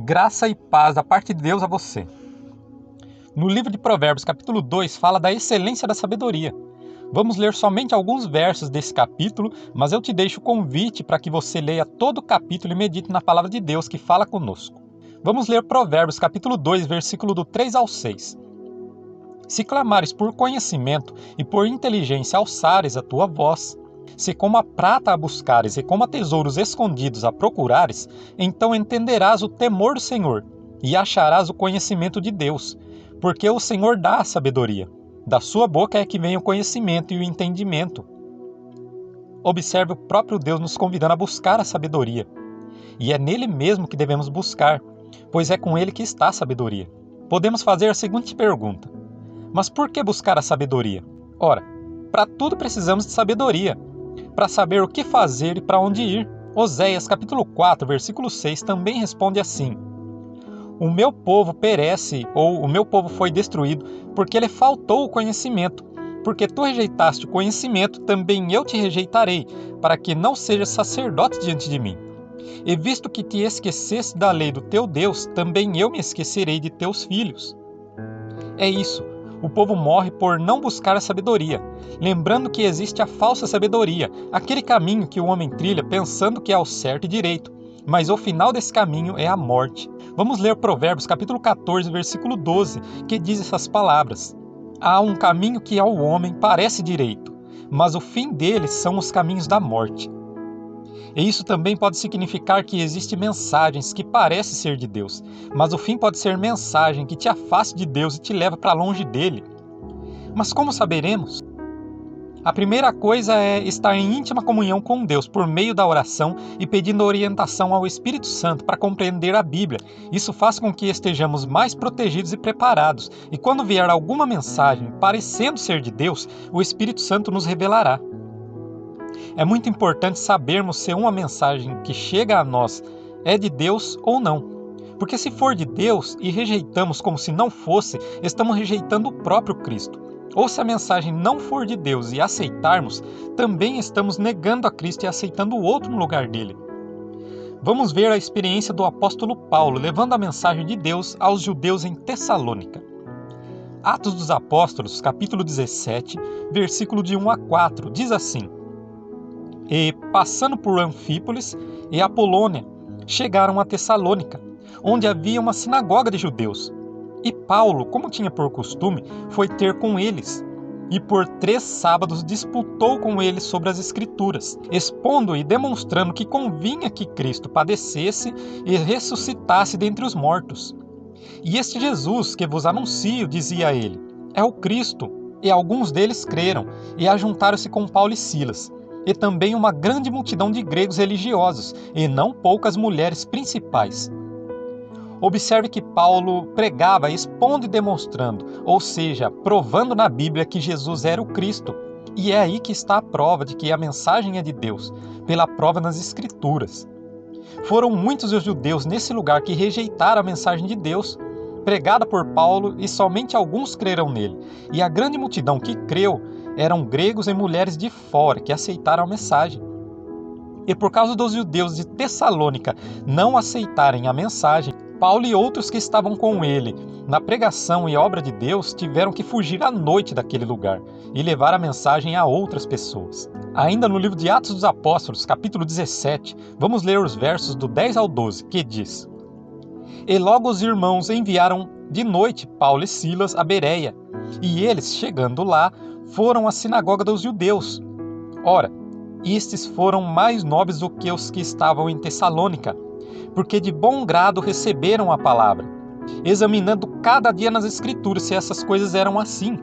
Graça e paz da parte de Deus a você. No livro de Provérbios, capítulo 2, fala da excelência da sabedoria. Vamos ler somente alguns versos desse capítulo, mas eu te deixo o convite para que você leia todo o capítulo e medite na palavra de Deus que fala conosco. Vamos ler Provérbios, capítulo 2, versículo do 3 ao 6. Se clamares por conhecimento e por inteligência alçares a tua voz, se como a prata a buscares e como a tesouros escondidos a procurares, então entenderás o temor do Senhor e acharás o conhecimento de Deus, porque o Senhor dá a sabedoria. Da sua boca é que vem o conhecimento e o entendimento. Observe o próprio Deus nos convidando a buscar a sabedoria. E é nele mesmo que devemos buscar, pois é com ele que está a sabedoria. Podemos fazer a seguinte pergunta: mas por que buscar a sabedoria? Ora, para tudo precisamos de sabedoria, para saber o que fazer e para onde ir. Oséias capítulo 4, versículo 6 também responde assim: o meu povo perece, ou o meu povo foi destruído, porque lhe faltou o conhecimento. Porque tu rejeitaste o conhecimento, também eu te rejeitarei, para que não sejas sacerdote diante de mim. E visto que te esqueceste da lei do teu Deus, também eu me esquecerei de teus filhos. É isso. O povo morre por não buscar a sabedoria, lembrando que existe a falsa sabedoria, aquele caminho que o homem trilha pensando que é o certo e direito, mas o final desse caminho é a morte. Vamos ler Provérbios capítulo 14, versículo 12, que diz essas palavras: há um caminho que ao homem parece direito, mas o fim dele são os caminhos da morte. E isso também pode significar que existem mensagens que parecem ser de Deus, mas o fim pode ser mensagem que te afasta de Deus e te leva para longe dele. Mas como saberemos? A primeira coisa é estar em íntima comunhão com Deus por meio da oração e pedindo orientação ao Espírito Santo para compreender a Bíblia. Isso faz com que estejamos mais protegidos e preparados, e quando vier alguma mensagem parecendo ser de Deus, o Espírito Santo nos revelará. É muito importante sabermos se uma mensagem que chega a nós é de Deus ou não. Porque se for de Deus e rejeitamos como se não fosse, estamos rejeitando o próprio Cristo. Ou se a mensagem não for de Deus e aceitarmos, também estamos negando a Cristo e aceitando o outro no lugar dele. Vamos ver a experiência do apóstolo Paulo levando a mensagem de Deus aos judeus em Tessalônica. Atos dos Apóstolos, capítulo 17, versículo de 1 a 4, diz assim: e, passando por Anfípolis e Apolônia, chegaram a Tessalônica, onde havia uma sinagoga de judeus. E Paulo, como tinha por costume, foi ter com eles, e por 3 sábados disputou com eles sobre as Escrituras, expondo e demonstrando que convinha que Cristo padecesse e ressuscitasse dentre os mortos. E este Jesus que vos anuncio, dizia ele, é o Cristo. E alguns deles creram, e ajuntaram-se com Paulo e Silas, e também uma grande multidão de gregos religiosos, e não poucas mulheres principais. Observe que Paulo pregava expondo e demonstrando, ou seja, provando na Bíblia que Jesus era o Cristo. E é aí que está a prova de que a mensagem é de Deus, pela prova nas Escrituras. Foram muitos os judeus nesse lugar que rejeitaram a mensagem de Deus, pregada por Paulo, e somente alguns creram nele. E a grande multidão que creu eram gregos e mulheres de fora que aceitaram a mensagem. E por causa dos judeus de Tessalônica não aceitarem a mensagem, Paulo e outros que estavam com ele na pregação e obra de Deus tiveram que fugir à noite daquele lugar e levar a mensagem a outras pessoas. Ainda no livro de Atos dos Apóstolos, capítulo 17, vamos ler os versos do 10 ao 12, que diz: e logo os irmãos enviaram de noite Paulo e Silas a Bereia, e eles, chegando lá, foram à sinagoga dos judeus. Ora, estes foram mais nobres do que os que estavam em Tessalônica, porque de bom grado receberam a palavra, examinando cada dia nas Escrituras se essas coisas eram assim.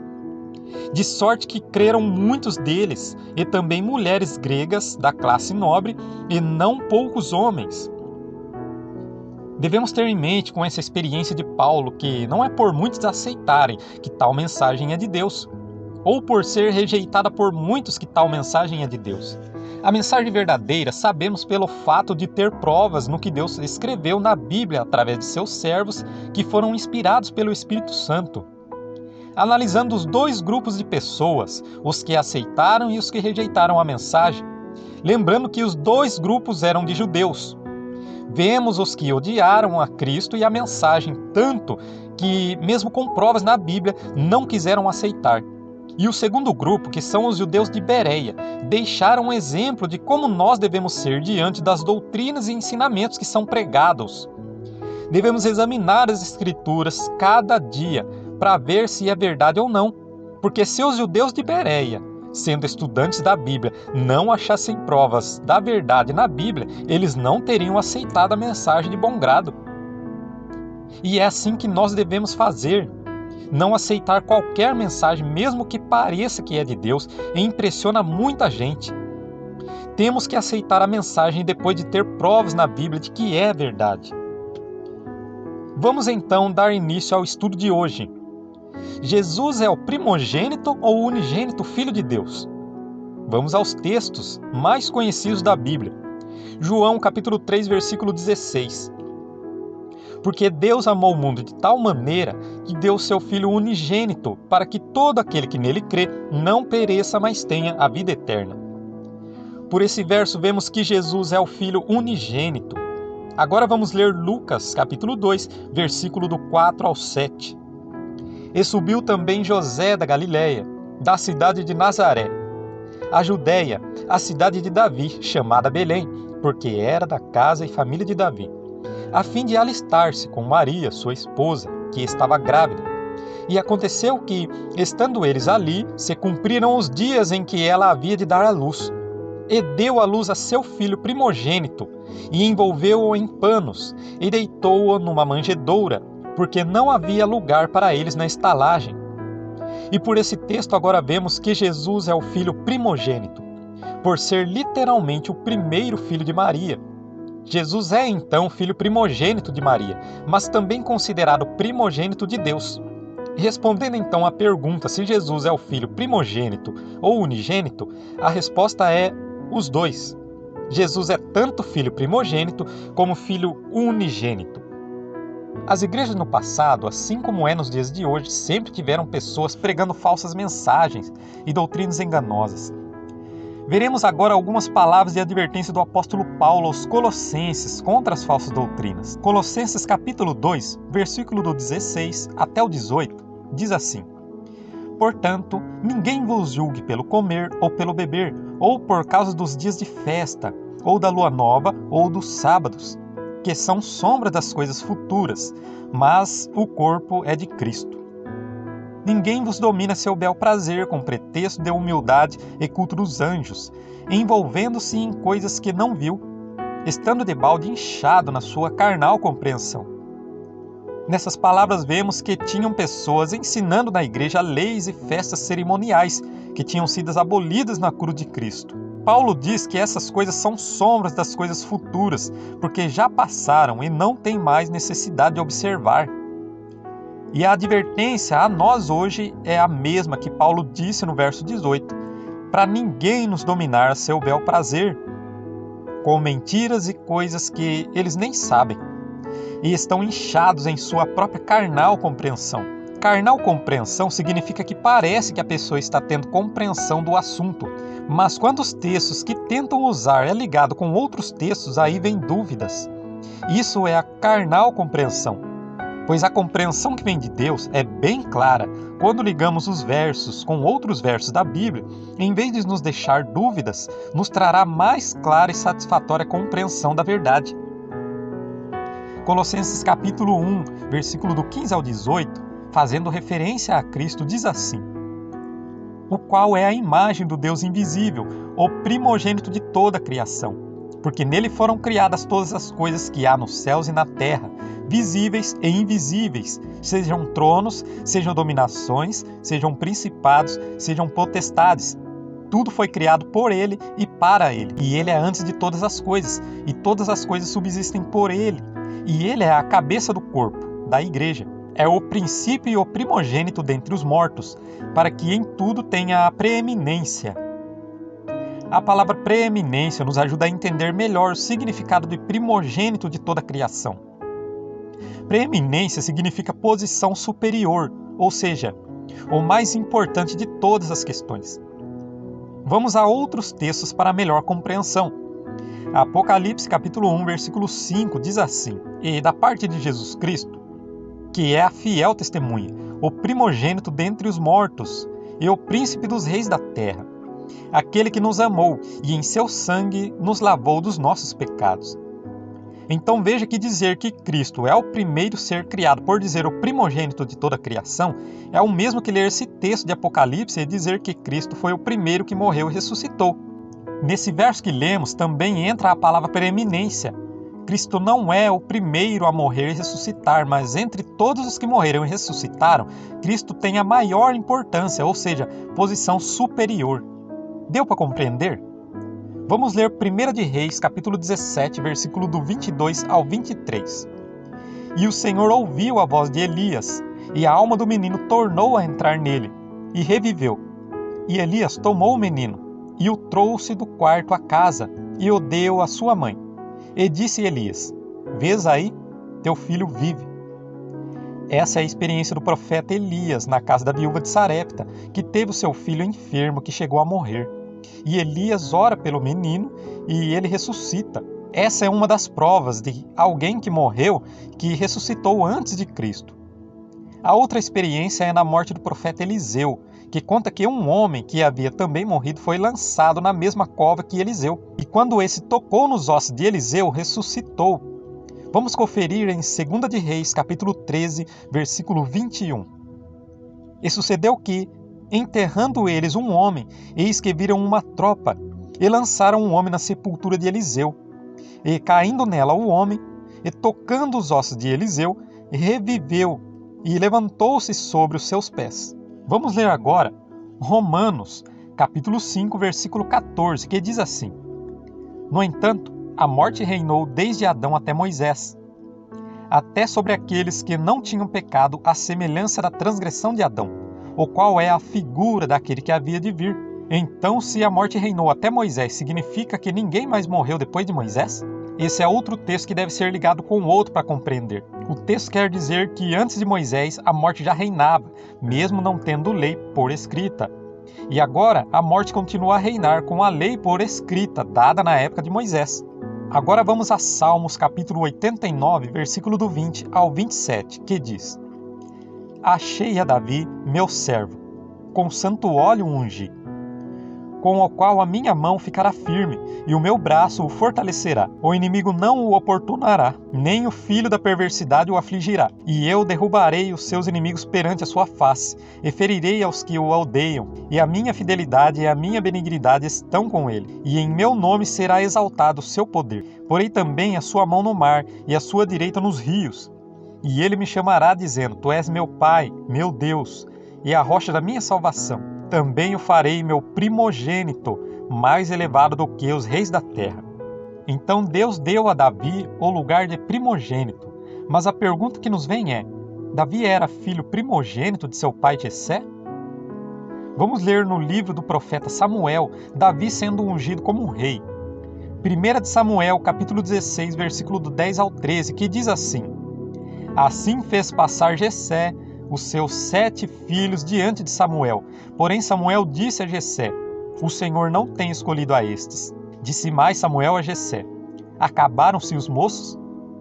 De sorte que creram muitos deles, e também mulheres gregas da classe nobre, e não poucos homens. Devemos ter em mente com essa experiência de Paulo que não é por muitos aceitarem que tal mensagem é de Deus, ou por ser rejeitada por muitos que tal mensagem é de Deus. A mensagem verdadeira sabemos pelo fato de ter provas no que Deus escreveu na Bíblia através de seus servos que foram inspirados pelo Espírito Santo. Analisando os 2 grupos de pessoas, os que aceitaram e os que rejeitaram a mensagem, lembrando que os 2 grupos eram de judeus. Vemos os que odiaram a Cristo e a mensagem tanto que, mesmo com provas na Bíblia, não quiseram aceitar. E o segundo grupo, que são os judeus de Bereia, deixaram um exemplo de como nós devemos ser diante das doutrinas e ensinamentos que são pregados. Devemos examinar as Escrituras cada dia para ver se é verdade ou não, porque se os judeus de Bereia, sendo estudantes da Bíblia, não achassem provas da verdade na Bíblia, eles não teriam aceitado a mensagem de bom grado. E é assim que nós devemos fazer. Não aceitar qualquer mensagem, mesmo que pareça que é de Deus, e impressiona muita gente. Temos que aceitar a mensagem depois de ter provas na Bíblia de que é verdade. Vamos então dar início ao estudo de hoje. Jesus é o primogênito ou o unigênito Filho de Deus? Vamos aos textos mais conhecidos da Bíblia. João capítulo 3, versículo 16. Porque Deus amou o mundo de tal maneira que deu seu Filho unigênito, para que todo aquele que nele crê não pereça, mas tenha a vida eterna. Por esse verso vemos que Jesus é o Filho unigênito. Agora vamos ler Lucas capítulo 2, versículo do 4 ao 7. E subiu também José da Galiléia, da cidade de Nazaré, a Judéia, a cidade de Davi, chamada Belém, porque era da casa e família de Davi, a fim de alistar-se com Maria, sua esposa, que estava grávida. E aconteceu que, estando eles ali, se cumpriram os dias em que ela havia de dar à luz. E deu à luz a seu filho primogênito, e envolveu-o em panos, e deitou-o numa manjedoura, porque não havia lugar para eles na estalagem. E por esse texto agora vemos que Jesus é o filho primogênito, por ser literalmente o primeiro filho de Maria. Jesus é então filho primogênito de Maria, mas também considerado primogênito de Deus. Respondendo então à pergunta se Jesus é o filho primogênito ou unigênito, a resposta é os dois. Jesus é tanto filho primogênito como filho unigênito. As igrejas no passado, assim como é nos dias de hoje, sempre tiveram pessoas pregando falsas mensagens e doutrinas enganosas. Veremos agora algumas palavras de advertência do apóstolo Paulo aos Colossenses contra as falsas doutrinas. Colossenses capítulo 2, versículo do 16 até o 18, diz assim: Portanto, ninguém vos julgue pelo comer ou pelo beber, ou por causa dos dias de festa, ou da lua nova, ou dos sábados, que são sombra das coisas futuras, mas o corpo é de Cristo. Ninguém vos domina seu bel prazer com pretexto de humildade e culto dos anjos, envolvendo-se em coisas que não viu, estando de balde inchado na sua carnal compreensão. Nessas palavras vemos que tinham pessoas ensinando na igreja leis e festas cerimoniais que tinham sido abolidas na cruz de Cristo. Paulo diz que essas coisas são sombras das coisas futuras, porque já passaram e não tem mais necessidade de observar. E a advertência a nós hoje é a mesma que Paulo disse no verso 18, para ninguém nos dominar a seu bel prazer, com mentiras e coisas que eles nem sabem, e estão inchados em sua própria carnal compreensão. Carnal compreensão significa que parece que a pessoa está tendo compreensão do assunto, mas quando os textos que tentam usar é ligado com outros textos, aí vem dúvidas. Isso é a carnal compreensão, pois a compreensão que vem de Deus é bem clara quando ligamos os versos com outros versos da Bíblia. Em vez de nos deixar dúvidas, nos trará mais clara e satisfatória compreensão da verdade. Colossenses capítulo 1, versículo do 15 ao 18, fazendo referência a Cristo, diz assim: O qual é a imagem do Deus invisível, o primogênito de toda a criação, porque nele foram criadas todas as coisas que há nos céus e na terra, visíveis e invisíveis, sejam tronos, sejam dominações, sejam principados, sejam potestades. Tudo foi criado por ele e para ele, e ele é antes de todas as coisas, e todas as coisas subsistem por ele, e ele é a cabeça do corpo, da igreja. É o princípio e o primogênito dentre os mortos, para que em tudo tenha a preeminência. A palavra preeminência nos ajuda a entender melhor o significado de primogênito de toda a criação. Preeminência significa posição superior, ou seja, o mais importante de todas as questões. Vamos a outros textos para melhor compreensão. Apocalipse capítulo 1, versículo 5 diz assim: E da parte de Jesus Cristo, que é a fiel testemunha, o primogênito dentre os mortos, e o príncipe dos reis da terra, aquele que nos amou e em seu sangue nos lavou dos nossos pecados. Então veja que dizer que Cristo é o primeiro ser criado, por dizer o primogênito de toda a criação, é o mesmo que ler esse texto de Apocalipse e dizer que Cristo foi o primeiro que morreu e ressuscitou. Nesse verso que lemos também entra a palavra preeminência. Cristo não é o primeiro a morrer e ressuscitar, mas entre todos os que morreram e ressuscitaram, Cristo tem a maior importância, ou seja, posição superior. Deu para compreender? Vamos ler 1 de Reis, capítulo 17, versículo do 22 ao 23. E o Senhor ouviu a voz de Elias, e a alma do menino tornou a entrar nele, e reviveu. E Elias tomou o menino, e o trouxe do quarto à casa, e o deu à sua mãe. E disse Elias: Vês aí, teu filho vive. Essa é a experiência do profeta Elias na casa da viúva de Sarepta, que teve o seu filho enfermo que chegou a morrer. E Elias ora pelo menino e ele ressuscita. Essa é uma das provas de alguém que morreu que ressuscitou antes de Cristo. A outra experiência é na morte do profeta Eliseu, que conta que um homem que havia também morrido foi lançado na mesma cova que Eliseu. E quando esse tocou nos ossos de Eliseu, ressuscitou. Vamos conferir em 2 de Reis, capítulo 13, versículo 21. E sucedeu que, enterrando eles um homem, eis que viram uma tropa, e lançaram um homem na sepultura de Eliseu. E caindo nela o homem, e tocando os ossos de Eliseu, reviveu, e levantou-se sobre os seus pés. Vamos ler agora Romanos, capítulo 5, versículo 14, que diz assim: No entanto, a morte reinou desde Adão até Moisés, até sobre aqueles que não tinham pecado, à semelhança da transgressão de Adão, o qual é a figura daquele que havia de vir. Então, se a morte reinou até Moisés, significa que ninguém mais morreu depois de Moisés? Esse é outro texto que deve ser ligado com o outro para compreender. O texto quer dizer que antes de Moisés a morte já reinava, mesmo não tendo lei por escrita. E agora a morte continua a reinar com a lei por escrita, dada na época de Moisés. Agora vamos a Salmos capítulo 89, versículo do 20 ao 27, que diz: Achei a Davi, meu servo, com santo óleo ungi, com o qual a minha mão ficará firme, e o meu braço o fortalecerá. O inimigo não o oportunará, nem o filho da perversidade o afligirá. E eu derrubarei os seus inimigos perante a sua face, e ferirei aos que o odeiam. E a minha fidelidade e a minha benignidade estão com ele, e em meu nome será exaltado o seu poder. Porei também a sua mão no mar, e a sua direita nos rios. E ele me chamará, dizendo: Tu és meu Pai, meu Deus, e a rocha da minha salvação. Também o farei meu primogênito, mais elevado do que os reis da terra. Então Deus deu a Davi o lugar de primogênito. Mas a pergunta que nos vem é: Davi era filho primogênito de seu pai Jessé? Vamos ler no livro do profeta Samuel, Davi sendo ungido como um rei. 1 de Samuel, capítulo 16, versículo do 10 ao 13, que diz assim: Assim fez passar Jessé os seus 7 filhos diante de Samuel. Porém Samuel disse a Jessé: O Senhor não tem escolhido a estes. Disse mais Samuel a Jessé: Acabaram-se os moços?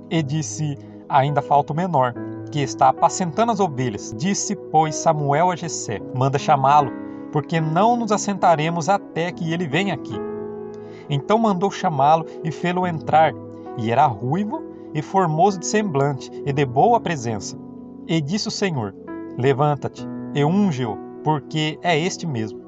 E disse: Ainda falta o menor, que está apacentando as ovelhas. Disse, pois, Samuel a Jessé: Manda chamá-lo, porque não nos assentaremos até que ele venha aqui. Então mandou chamá-lo e fê-lo entrar. E era ruivo e formoso de semblante, e de boa presença. E disse o Senhor: Levanta-te e unge-o, porque é este mesmo.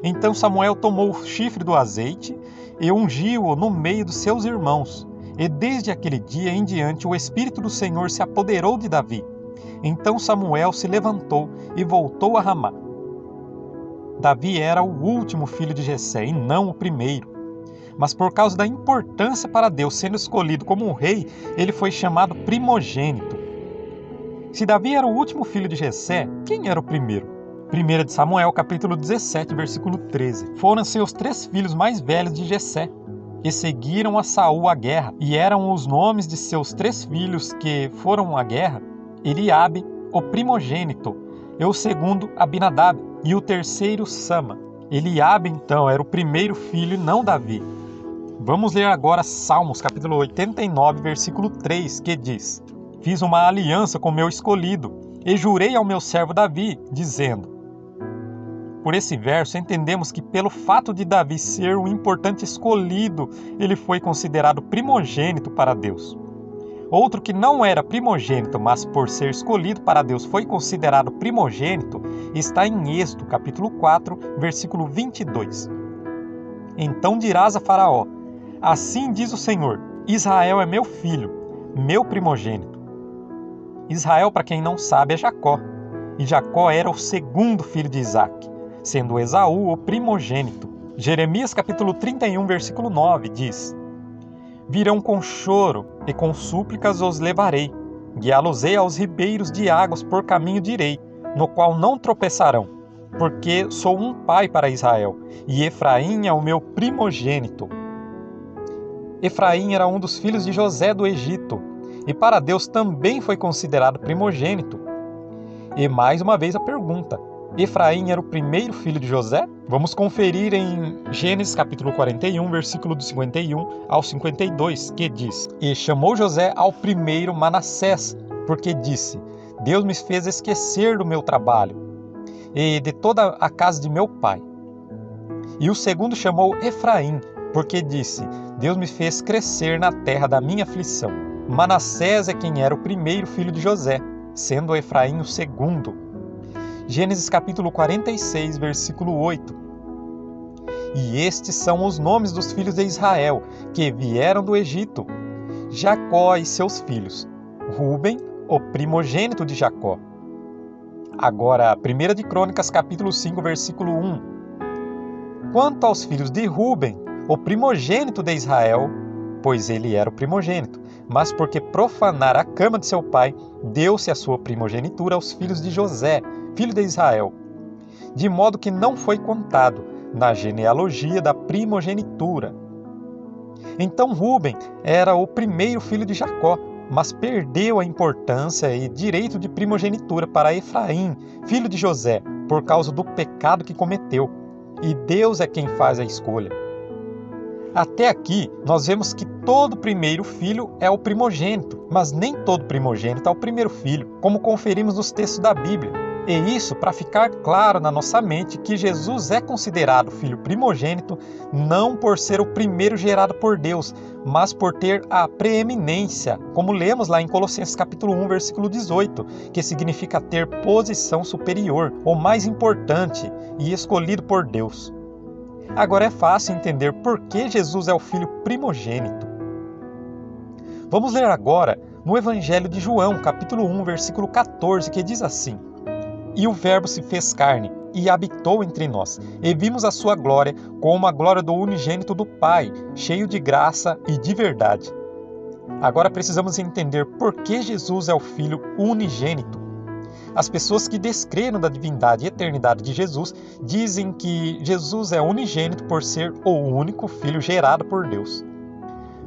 Então Samuel tomou o chifre do azeite e ungiu-o no meio dos seus irmãos. E desde aquele dia em diante o Espírito do Senhor se apoderou de Davi. Então Samuel se levantou e voltou a Ramá. Davi era o último filho de Jessé e não o primeiro. Mas por causa da importância para Deus sendo escolhido como um rei, ele foi chamado primogênito. Se Davi era o último filho de Jessé, quem era o primeiro? 1 de Samuel, capítulo 17, versículo 13. Foram seus 3 filhos mais velhos de Jessé, e seguiram a Saul à guerra. E eram os nomes de seus 3 filhos que foram à guerra: Eliabe, o primogênito, e o segundo, Abinadab, e o terceiro, Sama. Eliabe, então, era o primeiro filho e não Davi. Vamos ler agora Salmos, capítulo 89, versículo 3, que diz: Fiz uma aliança com meu escolhido, e jurei ao meu servo Davi, dizendo... Por esse verso, entendemos que pelo fato de Davi ser um importante escolhido, ele foi considerado primogênito para Deus. Outro que não era primogênito, mas por ser escolhido para Deus foi considerado primogênito, está em Êxodo, capítulo 4, versículo 22. Então dirás a Faraó: Assim diz o Senhor, Israel é meu filho, meu primogênito. Israel, para quem não sabe, é Jacó. E Jacó era o segundo filho de Isaque, sendo Esaú o primogênito. Jeremias capítulo 31, versículo 9 diz: Virão com choro e com súplicas os levarei, guiá-los-ei aos ribeiros de águas por caminho direi, no qual não tropeçarão, porque sou um pai para Israel, e Efraim é o meu primogênito. Efraim era um dos filhos de José do Egito, e para Deus também foi considerado primogênito. E mais uma vez a pergunta: Efraim era o primeiro filho de José? Vamos conferir em Gênesis capítulo 41, versículo do 51 ao 52, que diz: E chamou José ao primeiro Manassés, porque disse: Deus me fez esquecer do meu trabalho e de toda a casa de meu pai. E o segundo chamou Efraim, porque disse: Deus me fez crescer na terra da minha aflição. Manassés é quem era o primeiro filho de José, sendo Efraim o segundo. Gênesis capítulo 46, versículo 8. E estes são os nomes dos filhos de Israel, que vieram do Egito: Jacó e seus filhos, Rúben, o primogênito de Jacó. Agora, 1 de Crônicas capítulo 5, versículo 1. Quanto aos filhos de Rúben, o primogênito de Israel, pois ele era o primogênito, mas porque profanara a cama de seu pai, deu-se a sua primogenitura aos filhos de José, filho de Israel, de modo que não foi contado na genealogia da primogenitura. Então Rúben era o primeiro filho de Jacó, mas perdeu a importância e direito de primogenitura para Efraim, filho de José, por causa do pecado que cometeu. E Deus é quem faz a escolha. Até aqui, nós vemos que todo primeiro filho é o primogênito, mas nem todo primogênito é o primeiro filho, como conferimos nos textos da Bíblia. E isso para ficar claro na nossa mente que Jesus é considerado filho primogênito não por ser o primeiro gerado por Deus, mas por ter a preeminência, como lemos lá em Colossenses capítulo 1, versículo 18, que significa ter posição superior, ou mais importante, e escolhido por Deus. Agora é fácil entender por que Jesus é o filho primogênito. Vamos ler agora no Evangelho de João, capítulo 1, versículo 14, que diz assim: E o Verbo se fez carne e habitou entre nós, e vimos a sua glória como a glória do unigênito do Pai, cheio de graça e de verdade. Agora precisamos entender por que Jesus é o Filho unigênito. As pessoas que descreram da divindade e eternidade de Jesus dizem que Jesus é unigênito por ser o único Filho gerado por Deus.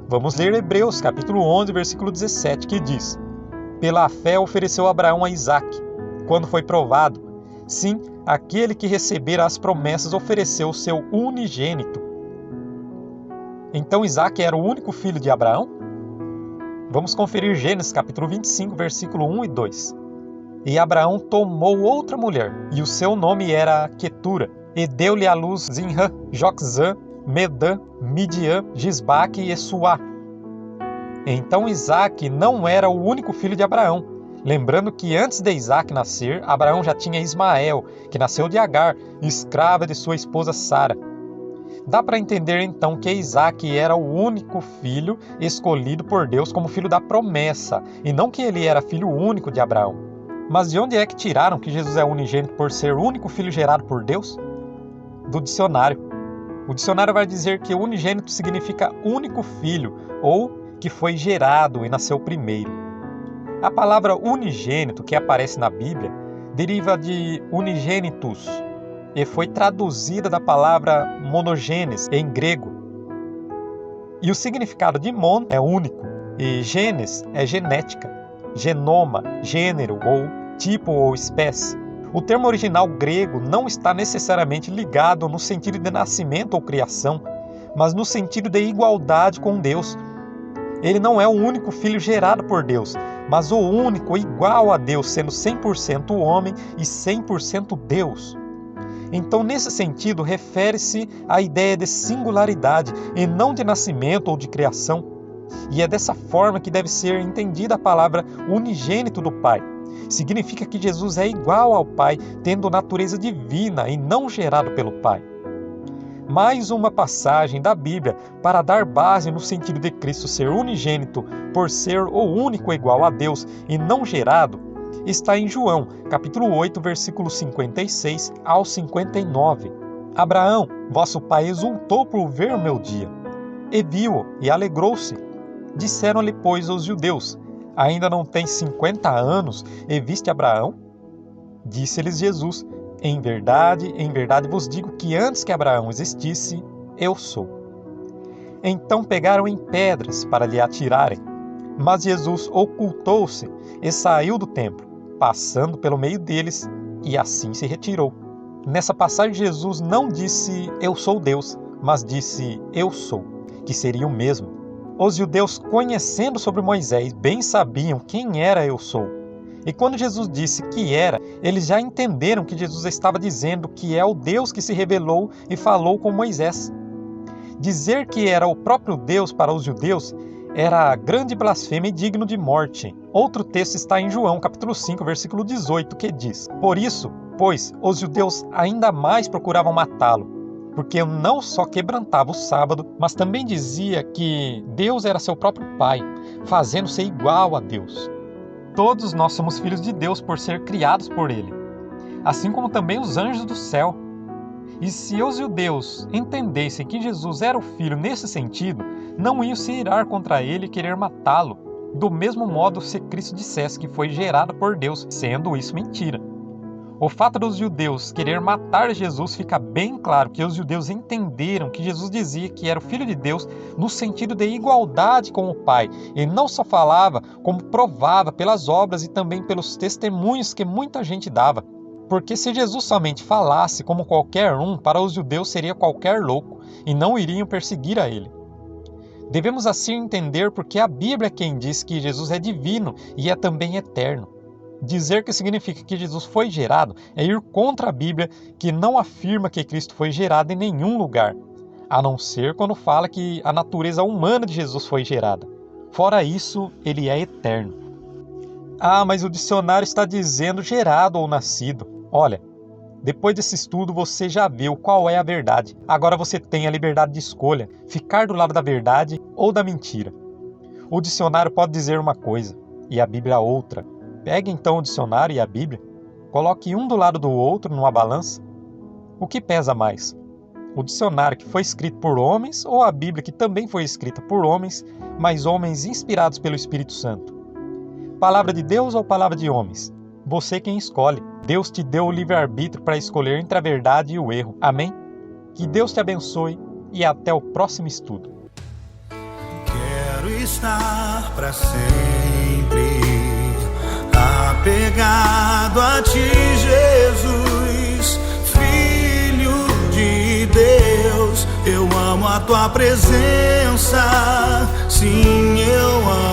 Vamos ler Hebreus capítulo 11, versículo 17, que diz: Pela fé ofereceu Abraão a Isaque, quando foi provado. Sim, aquele que recebera as promessas ofereceu o seu unigênito. Então Isaque era o único filho de Abraão? Vamos conferir Gênesis capítulo 25, versículo 1 e 2. E Abraão tomou outra mulher, e o seu nome era Quetura, e deu-lhe à luz Zinrã, Joczã, Medã, Midian, Gisbaque e Suá. Então Isaque não era o único filho de Abraão, lembrando que antes de Isaque nascer, Abraão já tinha Ismael, que nasceu de Agar, escrava de sua esposa Sara. Dá para entender então que Isaque era o único filho escolhido por Deus como filho da promessa, e não que ele era filho único de Abraão. Mas de onde é que tiraram que Jesus é unigênito por ser o único filho gerado por Deus? Do dicionário. O dicionário vai dizer que unigênito significa único filho, ou que foi gerado e nasceu primeiro. A palavra unigênito que aparece na Bíblia deriva de unigênitus e foi traduzida da palavra monogenes em grego. E o significado de mon é único e genes é genética, genoma, gênero ou tipo ou espécie. O termo original grego não está necessariamente ligado no sentido de nascimento ou criação, mas no sentido de igualdade com Deus. Ele não é o único filho gerado por Deus, mas o único igual a Deus, sendo 100% homem e 100% Deus. Então, nesse sentido, refere-se à ideia de singularidade e não de nascimento ou de criação. E é dessa forma que deve ser entendida a palavra unigênito do Pai. Significa que Jesus é igual ao Pai, tendo natureza divina e não gerado pelo Pai. Mais uma passagem da Bíblia para dar base no sentido de Cristo ser unigênito por ser o único igual a Deus e não gerado, está em João, capítulo 8, versículos 56 ao 59. Abraão, vosso pai, exultou por ver o meu dia, e viu-o, e alegrou-se. Disseram-lhe, pois, os judeus: ainda não tens 50 anos, e viste Abraão? Disse-lhes Jesus: em verdade vos digo que antes que Abraão existisse, eu sou. Então pegaram em pedras para lhe atirarem, mas Jesus ocultou-se e saiu do templo, passando pelo meio deles, e assim se retirou. Nessa passagem, Jesus não disse eu sou Deus, mas disse eu sou, que seria o mesmo. Os judeus, conhecendo sobre Moisés, bem sabiam quem era eu sou. E quando Jesus disse que era, eles já entenderam que Jesus estava dizendo que é o Deus que se revelou e falou com Moisés. Dizer que era o próprio Deus para os judeus era grande blasfêmia e digno de morte. Outro texto está em João, capítulo 5, versículo 18, que diz: por isso, pois, os judeus ainda mais procuravam matá-lo, porque não só quebrantava o sábado, mas também dizia que Deus era seu próprio Pai, fazendo-se igual a Deus. Todos nós somos filhos de Deus por ser criados por Ele, assim como também os anjos do céu. E se os judeus entendessem que Jesus era o Filho nesse sentido, não iam se irar contra Ele e querer matá-lo, do mesmo modo se Cristo dissesse que foi gerado por Deus, sendo isso mentira. O fato dos judeus querer matar Jesus fica bem claro que os judeus entenderam que Jesus dizia que era o Filho de Deus no sentido de igualdade com o Pai. Ele não só falava, como provava pelas obras e também pelos testemunhos que muita gente dava. Porque se Jesus somente falasse como qualquer um, para os judeus seria qualquer louco, e não iriam perseguir a ele. Devemos assim entender porque a Bíblia é quem diz que Jesus é divino e é também eterno. Dizer que significa que Jesus foi gerado é ir contra a Bíblia, que não afirma que Cristo foi gerado em nenhum lugar, a não ser quando fala que a natureza humana de Jesus foi gerada. Fora isso, ele é eterno. Ah, mas o dicionário está dizendo gerado ou nascido. Olha, depois desse estudo você já viu qual é a verdade. Agora você tem a liberdade de escolha, ficar do lado da verdade ou da mentira. O dicionário pode dizer uma coisa e a Bíblia outra. Pegue então o dicionário e a Bíblia, coloque um do lado do outro numa balança. O que pesa mais? O dicionário que foi escrito por homens ou a Bíblia que também foi escrita por homens, mas homens inspirados pelo Espírito Santo? Palavra de Deus ou palavra de homens? Você quem escolhe. Deus te deu o livre-arbítrio para escolher entre a verdade e o erro. Amém? Que Deus te abençoe e até o próximo estudo. Quero estar para sempre apegado a ti, Jesus, Filho de Deus. Eu amo a tua presença, sim, eu amo.